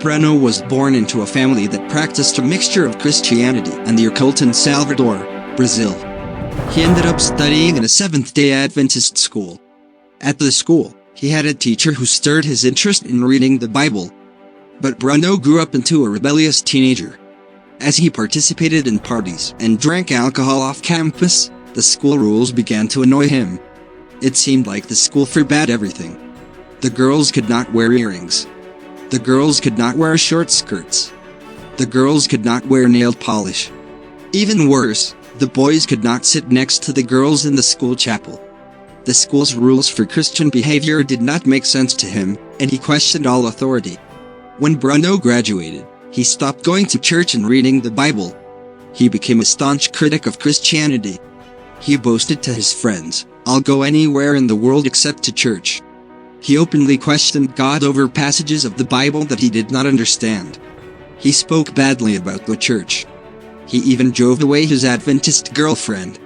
Breno was born into a family that practiced a mixture of Christianity and the occult in Salvador, Brazil. He ended up studying in a Seventh-day Adventist school. At the school, he had a teacher who stirred his interest in reading the Bible. But Breno grew up into a rebellious teenager. As he participated in parties and drank alcohol off campus, the school rules began to annoy him. It seemed like the school forbade everything. The girls could not wear earrings. The girls could not wear short skirts. The girls could not wear nail polish. Even worse, the boys could not sit next to the girls in the school chapel. The school's rules for Christian behavior did not make sense to him, and he questioned all authority. When Breno graduated, he stopped going to church and reading the Bible. He became a staunch critic of Christianity. He boasted to his friends, "I'll go anywhere in the world except to church." He openly questioned God over passages of the Bible that he did not understand. He spoke badly about the church. He even drove away his Adventist girlfriend.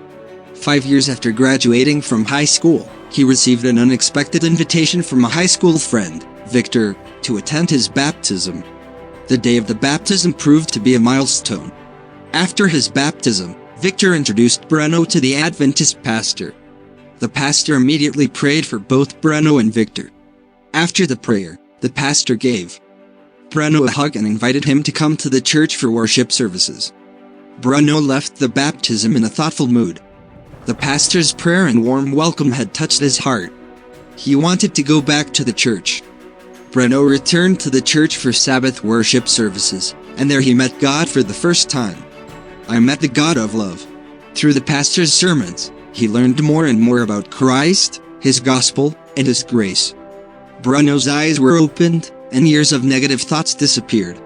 5 years after graduating from high school, he received an unexpected invitation from a high school friend, Victor, to attend his baptism. The day of the baptism proved to be a milestone. After his baptism, Victor introduced Breno to the Adventist pastor. The pastor immediately prayed for both Breno and Victor. After the prayer, the pastor gave Breno a hug and invited him to come to the church for worship services. Breno left the baptism in a thoughtful mood. The pastor's prayer and warm welcome had touched his heart. He wanted to go back to the church. Breno returned to the church for Sabbath worship services, and there he met God for the first time. "I met the God of love." Through the pastor's sermons, he learned more and more about Christ, his gospel, and his grace. Breno's eyes were opened, and years of negative thoughts disappeared.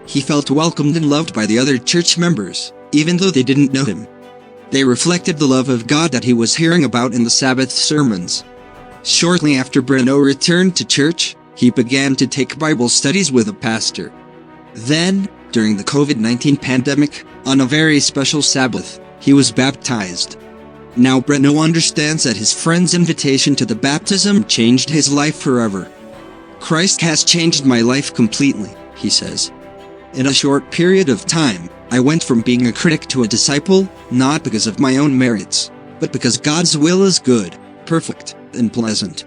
He felt welcomed and loved by the other church members, even though they didn't know him. They reflected the love of God that he was hearing about in the Sabbath sermons. Shortly after Breno returned to church, he began to take Bible studies with a pastor. Then, during the COVID-19 pandemic, on a very special Sabbath, he was baptized. Now Breno understands that his friend's invitation to the baptism changed his life forever. "Christ has changed my life completely," he says. "In a short period of time, I went from being a critic to a disciple, not because of my own merits, but because God's will is good, perfect, and pleasant."